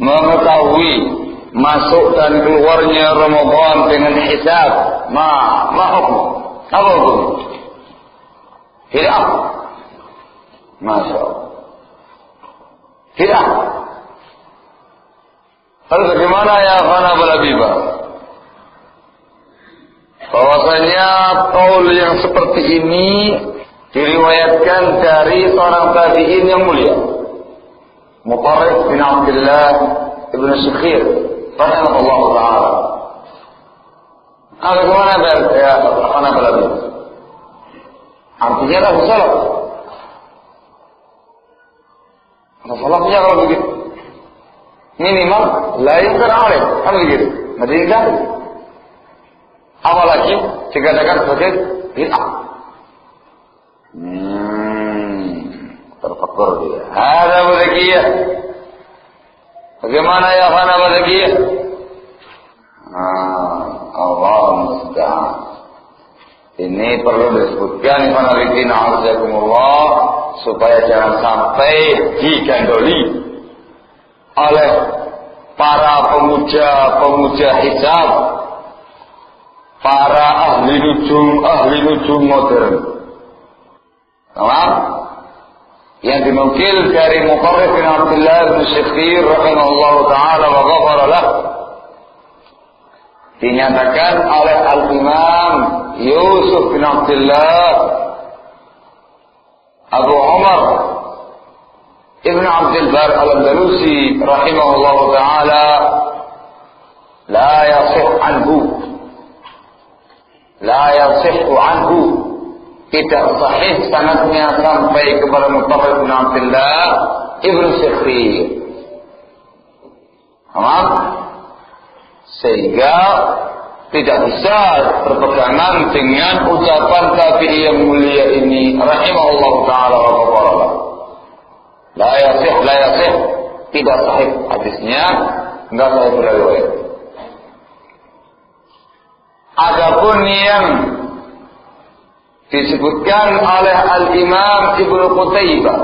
mengetahui masuk dan keluarnya Ramadan dengan hisab. Ma hukum? Apa hukum? Bid'ah. Masya Allah. Bid'ah. Lalu bagaimana ya Khana Balabibah? Bahwasanya qaul yang seperti ini diriwayatkan dari seorang tabi'in yang mulia, Mutarrif bin Abdullah ibn Syakhir rahimahullah ta'ala. Bagaimana ya Khana Balabibah? Artinya dah salah. Salahnya kalau begitu minimal lain teralim, kan begitu. Mendingan apalagi dikatakan sebagai bid'ah. Terfakur dia. Ada bazakiyah. Bagaimana ya Khana bazakiyah? Allah musta'an. Ini perlu disebutkan Khana Ridina Azzaikumullah supaya jangan sampai digandoli oleh para pemuja hijab, para ahli nujum modern. Paham? Yang dinukil dari Mutarrif bin Abdullah bin Syakhir rahimahullah ta'ala wa ghafara lah, dinyatakan oleh Al-Imam Yusuf bin Abdullah Abu Umar Ibn Abdul Bar Al-Andalusi rahimahullah ta'ala, la yasih anhu, tidak sahih sanadnya sampai kepada Mutarrif bin Abdullah Ibn Syakhir. Paham? Sehingga tidak bisa berpegangan dengan ucapan tabi'i yang mulia ini rahimahullah ta'ala wa ghafara. La yasih, tidak sahih hadisnya, enggak sahih riwayat. Adapun yang disebutkan oleh Al-Imam Ibnu Qutaibah,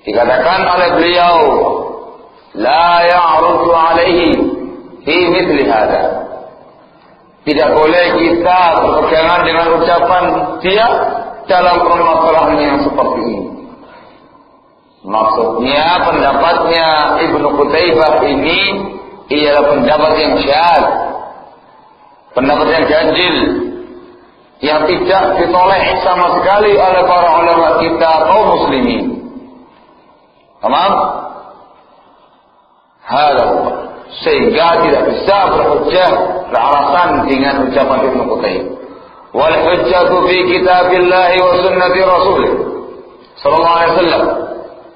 dikatakan oleh beliau, la ya'rudu alaihi fi mithli hada, tidak boleh kita berpegangan dengan ucapan dia dalam permasalahan yang seperti ini. Maksudnya pendapatnya Ibnu Qutaibah ini ialah pendapat yang syadz, pendapat yang ganjil, yang tidak ditoleh sama sekali oleh para ulama kita kaum muslimin. Paham? Sehingga tidak bisa berhujjah beralasan dengan ucapan Ibnu Qutaibah. Wal hujjatu fi kitabillahi wa sunnati rasulih sallallahu alaihi wasallam.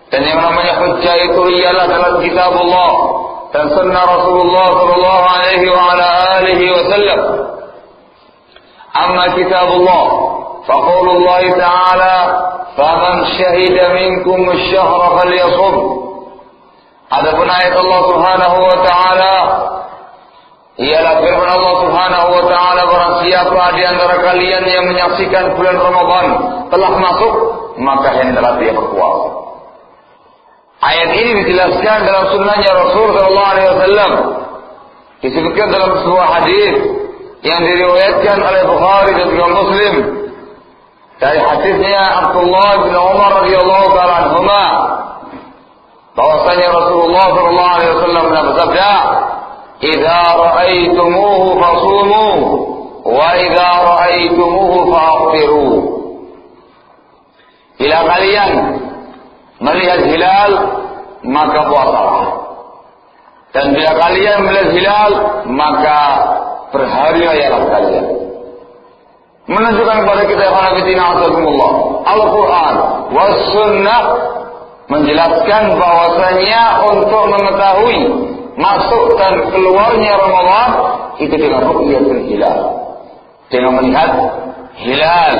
Dan yang namanya hujjah itu ialah dalam kitabullah dan sunnah Rasulullah sallallahu alaihi wa ala alihi wasallam. Amma kitabullah faqaulullah ta'ala faman syahida minkum asy-syahra falyasum. Adapun ayat Allah Subhanahu wa taala ialah firman Allah Subhanahu wa taala, barang siapa di antara kalian yang menyaksikan bulan Ramadan telah masuk, maka hendaklah dia berpuasa. Ayat ini dijelaskan dalam sunnahnya Rasul sallallahu alaihi wasallam. Disebutkan dalam sebuah hadis yang diriwayatkan oleh Bukhari dan juga Muslim dari hadisnya Abdullah bin Umar radhiyallahu ta'ala anhuma, bahwasanya Rasulullah sallallahu alaihi wasallam bersabda, "Idza ra'aitumuhu fasumu wa idza ra'aitumuhu fa'tiru." Bila kalian melihat hilal, maka puasalah. Dan bila kalian melihat hilal, maka berharialah kalian. Menunjukkan kepada kita Al-Quran was sunnah menjelaskan bahwasanya untuk mengetahui masuk dan keluarnya Ramadan itu dengan ru'yatul hilal, dengan melihat hilal.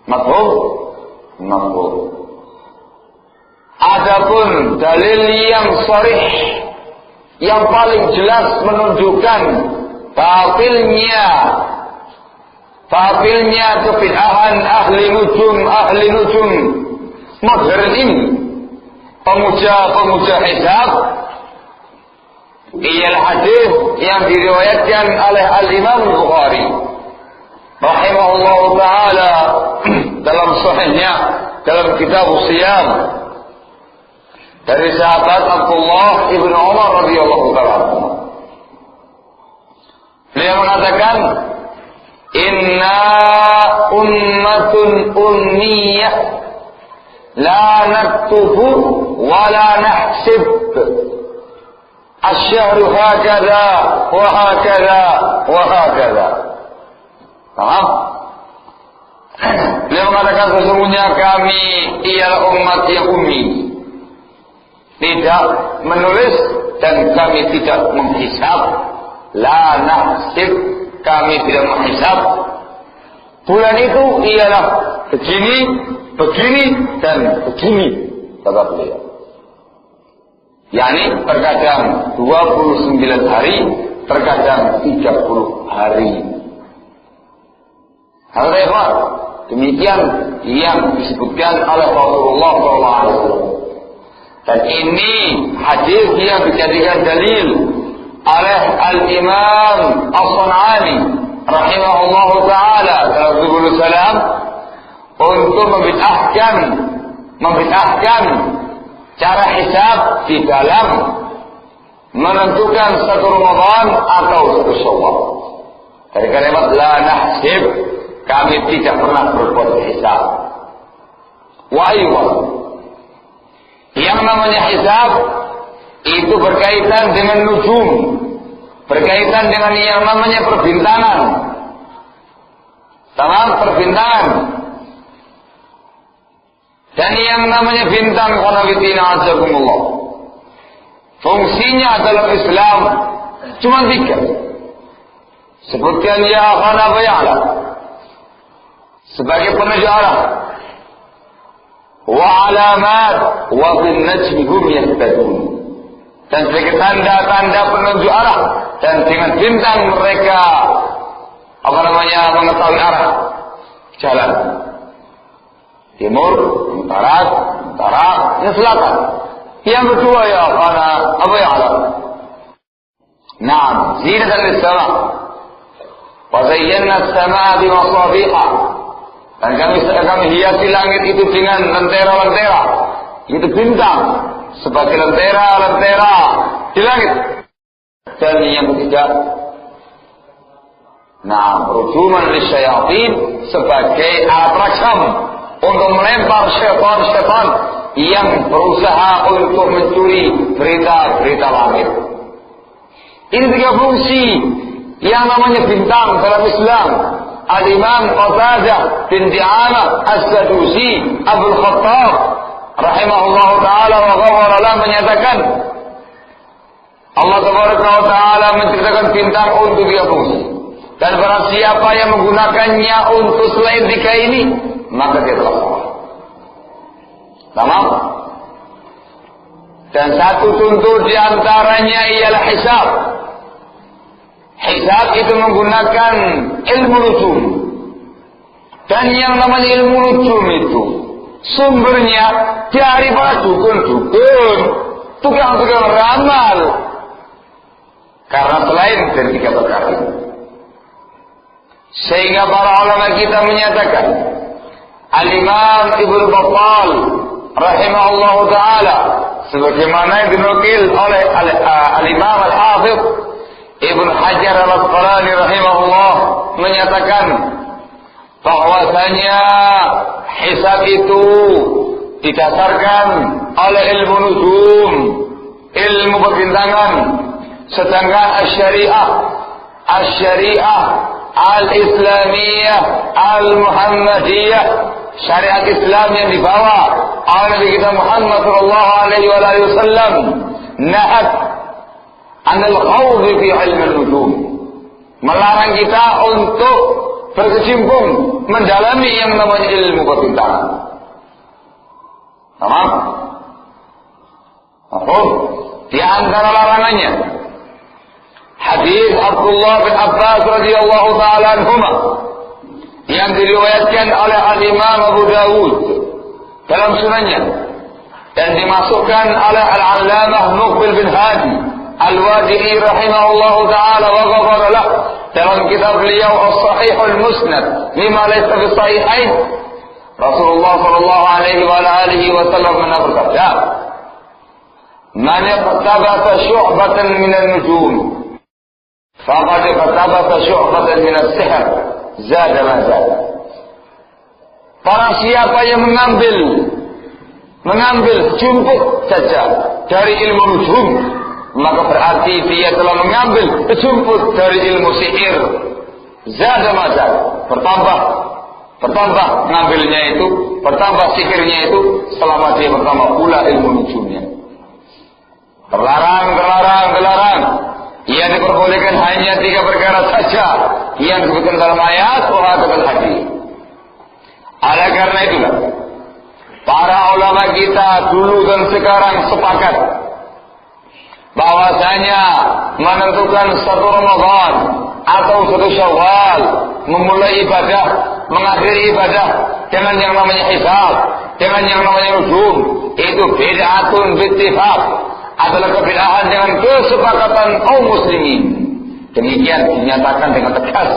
Mafhum? Mafhum. Adapun dalil yang sharih, yang paling jelas menunjukkan batilnya kebid'ahan ahli nujum modern ini, pemuja-pemuja hisab ialah hadis yang diriwayatkan oleh Al-Imam Bukhari rahimahullah taala dalam sahihnya dalam kitab Siyam dari sahabat Abdullah ibn Umar radhiyallahu taala. Beliau mengatakan, "Inna ummatun ummiyah la naktubu wa la nahsib. Asy-syahru hakadha wa hakadha wa hakadha." Paham? Beliau mengatakan sesungguhnya kami ialah umat yang ummi, tidak menulis dan kami tidak menghisab. La nahsib, kami tidak menghisab. Bulan itu ialah begini, begini dan begini, kata beliau. Yani terkadang 29 hari, terkadang 30 hari. Hal-hal demikian yang disebutkan oleh Rasulullah SAW. Dan ini hadis yang dijadikan dalil oleh Al-Imam As-San'ani rahimahullah ta'ala dalam Subul Salam untuk membid'ahkan cara hisab di dalam menentukan satu Ramadan atau satu Syawal. Dari kalimat la nahsib, kami tidak pernah berbuat hisab. Wa aywan, yang namanya hisab itu berkaitan dengan nujum, berkaitan dengan yang namanya perbintangan. Tamam, perbintangan. Dan yang namanya bintang, khanafitina azakumullah, fungsinya dalam Islam cuma 3. Sebutkan ya khana bayala sebagai penunjuk arah, wa alamat wa bin najmi hum yahtadun, dan sebagai tanda-tanda penunjuk arah, dan dengan bintang mereka mengetahui arah jalan. Timur, barat, utara, selatan. Yang kedua ya karena apa ya alam. Naam, zinatan lis-sama. Wa zayyana as-samaa bi masabiha. Dan kami hiasi langit itu dengan lentera-lentera. Itu bintang sebagai lentera-lentera di langit. Dan yang ketiga, rujuman lisyayatin, sebagai alat rakam untuk melempar syaitan-syaitan yang berusaha untuk mencuri berita-berita langit. Ini 3 fungsi yang namanya bintang dalam Islam. Al-Imam Qatadah bin Di'amah As-Sadusi Abul Khattab rahimahullah ta'ala wa ghafara lahu menyatakan, Allah Ta'ala menceritakan bintang untuk 3 fungsi. Dan barang siapa yang menggunakannya untuk selain 3 ini, maka dia telah salah. Tamam? Dan satu contoh di antaranya ialah hisab. Hisab itu menggunakan ilmu nujum. Dan yang namanya ilmu nujum itu sumbernya dari para dukun-dukun, tukang-tukang ramal. Karena selain dari 3 perkara itu, sehingga para ulama kita menyatakan, Al-Imam Ibnu Battal rahimahullah ta'ala, sebagaimana yang dinukil oleh Al-Imam Al-Hafidh Ibn Hajar Al-Asqalani rahimahullah, menyatakan bahwasanya hisab itu didasarkan oleh ilmu nujum, ilmu perbintangan, sedangkan Asy-Syariah Al-Islamiyah Al-Muhammadiyah, syariat Islam yang dibawa oleh Nabi kita Muhammad sallallahu alaihi wasallam, nahat anil khawdi fi ilmi nujum, melarang kita untuk berkecimpung mendalami yang namanya ilmu perbintangan. Tamam? Di antara larangannya hadis Abdullah bin Abbas radhiyallahu ta'ala anhuma yang diriwayatkan oleh Al-Imam Abu Dawud dalam sunannya dan dimasukkan oleh Al-Allamah Muqbil bin Hadi Al-Wadi'i rahimahullahu ta'ala wa ghafara lah dalam kitab beliau As-Sahihul Musnad mimma laysa fi sahihain. Rasulullah sallallahu alaihi wa alihi wasallam bersabda, "Man iqtabasa syu'batan min an-nujum faqad iqtabasa syu'batan min as-sihr zada ma zada." Para siapa yang mengambil jumput saja dari ilmu nujum, maka berarti dia telah mengambil jumput dari ilmu sihir. Zada ma zada, bertambah ngambilnya itu, bertambah sihirnya itu selama dia bertambah pula ilmu nujumnya. Terlarang. Ia diperbolehkan hanya 3 perkara saja yang disebutkan dalam ayat wa hadal hadis. Oleh karena itulah para ulama kita dulu dan sekarang sepakat bahwasanya menentukan 1 Ramadan atau 1 Syawal, memulai ibadah, mengakhiri ibadah dengan yang namanya hisab, dengan yang namanya nujum, itu bid'atun bittifaq, adalah kebid'ahan dengan kesepakatan kaum muslimin. Demikian dinyatakan dengan tegas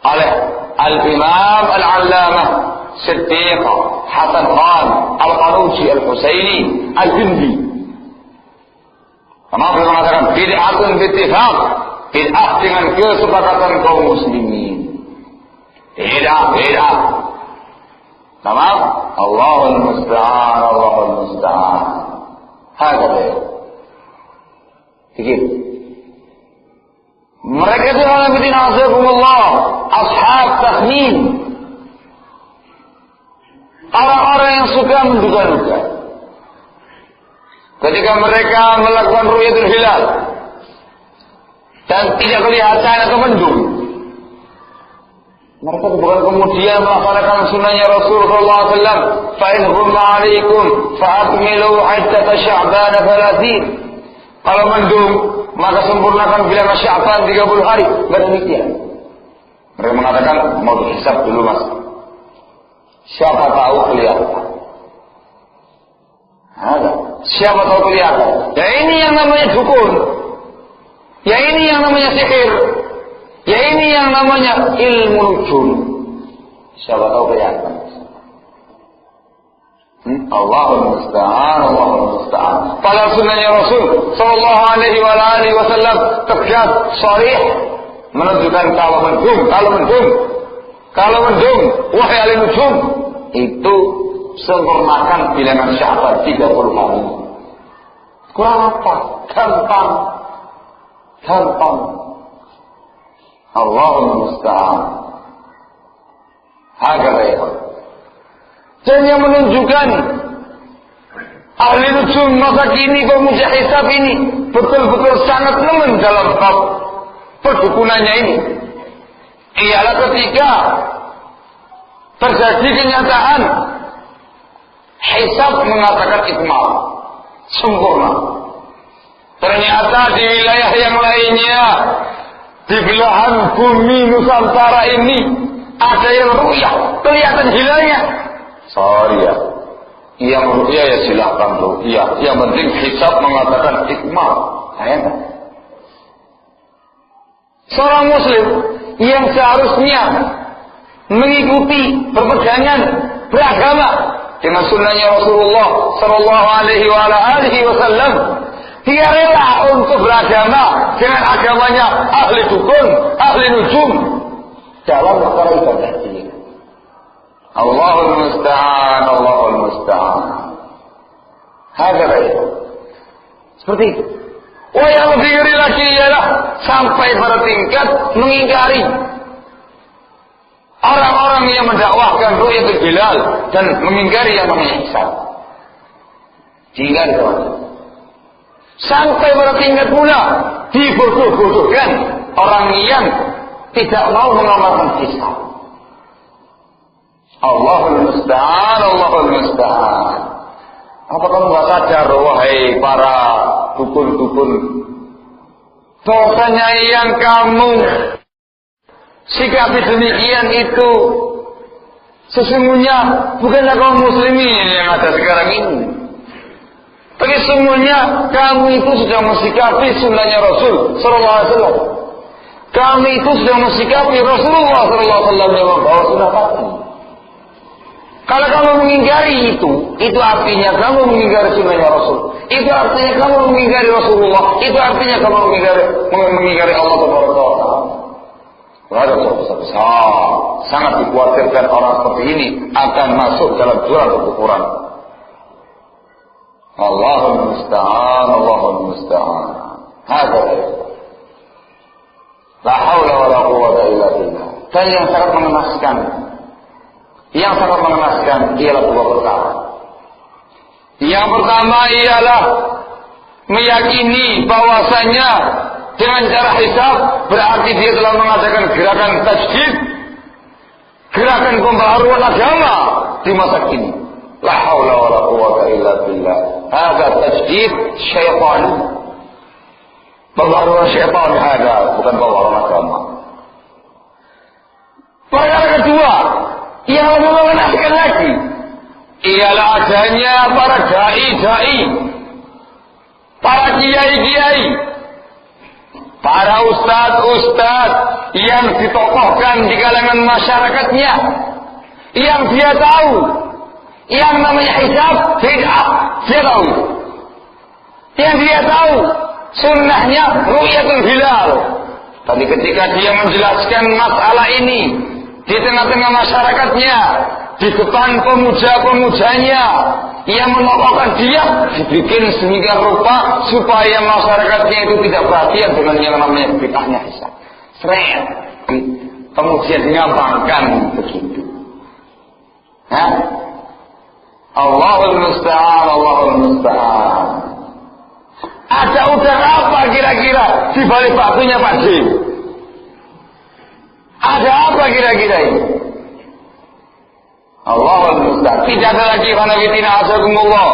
oleh Al-Imam Al-Allamah Siddiq Hasan Khan Al-Qanuji Al-Husaini Al-Hindi. Karena beliau mengatakan bid'atun bittifaq, bid'ah dengan kesepakatan kaum muslimin. Bid'ah. Tamam? Allahul musta'an. Hakata. Fikir. Mereka itu orang bid'ah azakumullah, ashab takhmin. Orang-orang yang suka menduga-duga. Ketika mereka melakukan ru'yatul hilal dan tidak kelihatan atau mendung, mereka bukan kemudian melaksanakan sunnahnya Rasulullah SAW. Fa'in humma alaikum fa'akmilu iddata sya'ban 30. Kalau mendung, maka sempurnakan bilangan Sya'ban 30 hari. Tidak demikian. Mereka mengatakan mau dihisab dulu mas. Siapa tahu kelihatan. Ada. Siapa tahu kelihatan. Ya ini yang namanya dukun. Ya ini yang namanya sihir. Ya ini yang namanya ilmu nujum. Siapa tahu kelihatan. Allahul musta'an. Pada sunnahnya Rasul sallallahu alaihi wasallam tegas, sharih menunjukkan kalau mendung, wahai ahli nujum, itu sempurnakan bilangan Sya'ban 30 hari. Kurang apa? Gampang. Allahul musta'an. Hakata. Dan yang menunjukkan ahli nujum masa kini, pemuja hisab ini betul-betul sangat nemen dalam bab perdukunannya ini, ialah ketika terjadi kenyataan hisab mengatakan ikmal, sempurna. Ternyata di wilayah yang lainnya, di belahan bumi Nusantara ini, ada yang ru'yah, kelihatan hilalnya. Sorry ya, yang ru'yah ya silahkan ru'yah, yang penting hisab mengatakan ikmal. Seorang muslim yang seharusnya mengikuti berpegangan beragama dengan sunnahnya Rasulullah sallallahu alaihi wasallam, dia rela untuk beragama dengan agamanya ahli dukun, ahli nujum dalam perkara ibadah ini. Allahul musta'an. Hakata. Seperti itu. Yang lebih ngeri lagi ialah sampai pada tingkat mengingkari orang-orang yang mendakwahkan ru'yatul hilal dan mengingkari yang namanya hisab. Diingkari teman. Sampai pada tingkat pula dibodoh-bodohkan orang yang tidak mau mengamalkan hisab. Allahul musta'an. Apakah kamu tidak sadar, wahai para dukun-dukun, bahwasanya yang kamu sikapi demikian itu sesungguhnya bukanlah kaum muslimin yang ada sekarang ini. sesungguhnya kamu itu sudah mensikapi sunnahnya Rasul sallallahu alaihi wasallam. Kamu itu sudah mensikapi Rasulullah sallallahu alaihi wasallam yang membawa sunnah tadi. Kalau kamu mengingkari itu artinya kamu mengingkari sunnahnya Rasul. Itu artinya kamu mengingkari Rasulullah. Itu artinya kamu mengingkari Allah Subhanahu wa taala. Ada besar. Sangat dikhawatirkan orang seperti ini akan masuk dalam jurang kekufuran. Allahul musta'an, Allahul musta'an. Hada. La haula wala quwwata illa billah. Dan yang sangat mengenaskan ialah dua perkara. Yang pertama ialah meyakini bahwasanya dengan cara hisab berarti dia telah mengadakan gerakan tajdid, gerakan pembaharuan agama di masa kini. La haula wala quwwata illa billah. Hada tajdid syaitan. Pembaharuan syaitan ada, bukan pembaharuan agama. Perkara kedua yang lebih mengenaskan lagi ialah adanya para dai-dai, para kiai-kiai, para ustaz-ustaz yang ditokohkan di kalangan masyarakatnya, yang dia tahu yang namanya hijab bid'ah, dia tahu. Yang dia tahu sunnahnya ru'yatul hilal. Tapi ketika dia menjelaskan masalah ini di tengah-tengah masyarakatnya, di depan pemuja-pemujanya yang menokohkan dia, dibikin sedemikian rupa supaya masyarakatnya itu tidak perhatian dengan yang namanya bid'ahnya hisab. Seret, kemudian digampangkan begitu. Allahul musta'an, Allahul musta'an. Ada udara apa kira-kira di balik batunya Pak D? Ada apa kira-kira ini? Allahul musta'an. Tidak ada lagi khanawitina asakumullah.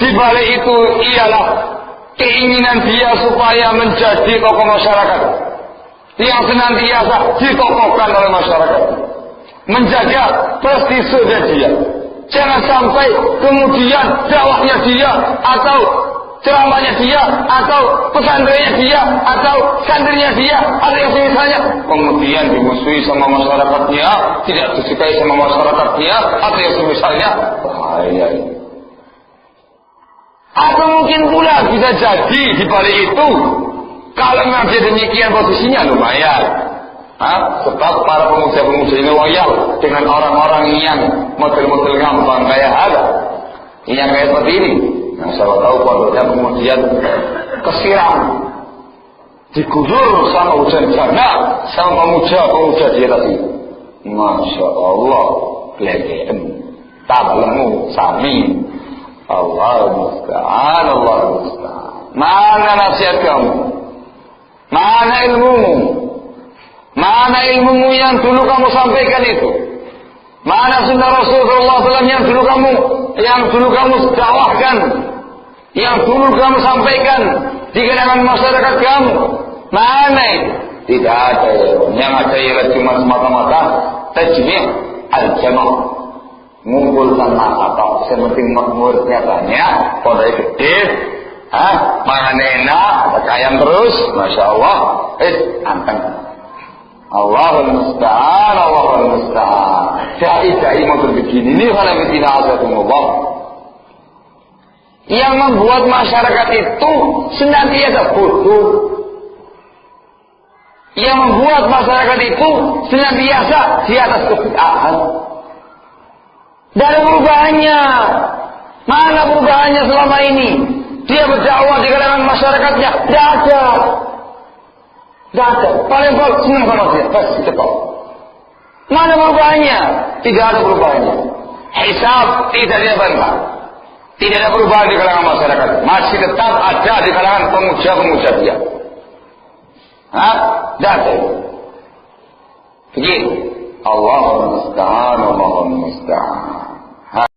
Di balik itu ialah keinginan dia supaya menjadi tokoh masyarakat yang senantiasa ditokohkan oleh masyarakat, menjaga prestise dia. Jangan sampai kemudian dakwahnya dia atau ceramahnya dia atau pesantrennya dia atau santrinya dia atau yang semisalnya kemudian dimusuhi sama masyarakatnya, tidak disukai sama masyarakatnya atau yang semisalnya. Bahaya ini. Atau mungkin pula bisa jadi di balik itu kalau memang dia demikian posisinya lumayan. Sebab para pemuja-pemuja ini loyal dengan orang-orang yang model-model gampang kayak ada, yang kayak seperti ini. Nah, saya tahu pondoknya kemudian kesiram, diguyur sama hujan jana, sama pemuja-pemuja dia tadi. Masya Allah, gelegen, tablemu, sami. Allah musta'an, Allah musta'an. Mana nasihat kamu? Mana ilmumu? Mana ilmumu yang dulu kamu sampaikan itu? Mana sunnah Rasulullah SAW yang dulu kamu dakwahkan, yang dulu kamu sampaikan di kalangan masyarakat kamu? Mana itu? Tidak ada. Yang ada ialah cuma semata-mata tajmi' al-jama', mengumpulkan apa? Sementing muridnya banyak, pondok gede, makan enak, ada ayam terus, masya Allah, anteng. Allahul musta'an, Allahul musta'an. Dai-dai model begini ini kalau tidak ada Allah yang membuat masyarakat itu senantiasa bodoh, yang membuat masyarakat itu senantiasa di atas kebid'ahan. Tidak ada perubahannya. Mana perubahannya selama ini? Dia berdakwah di kalangan masyarakatnya, tidak ada. Tidak ada. Paling senang sama dia. Bas, cepat. Mana perubahannya? Tidak ada perubahannya. Hisab tidak dia bantah. Tidak ada perubahan di kalangan masyarakat. Masih tetap ada di kalangan pemuja-pemuja dia. Tidak ada. Begitu. Allahumma musta'an, Allahumma musta'an.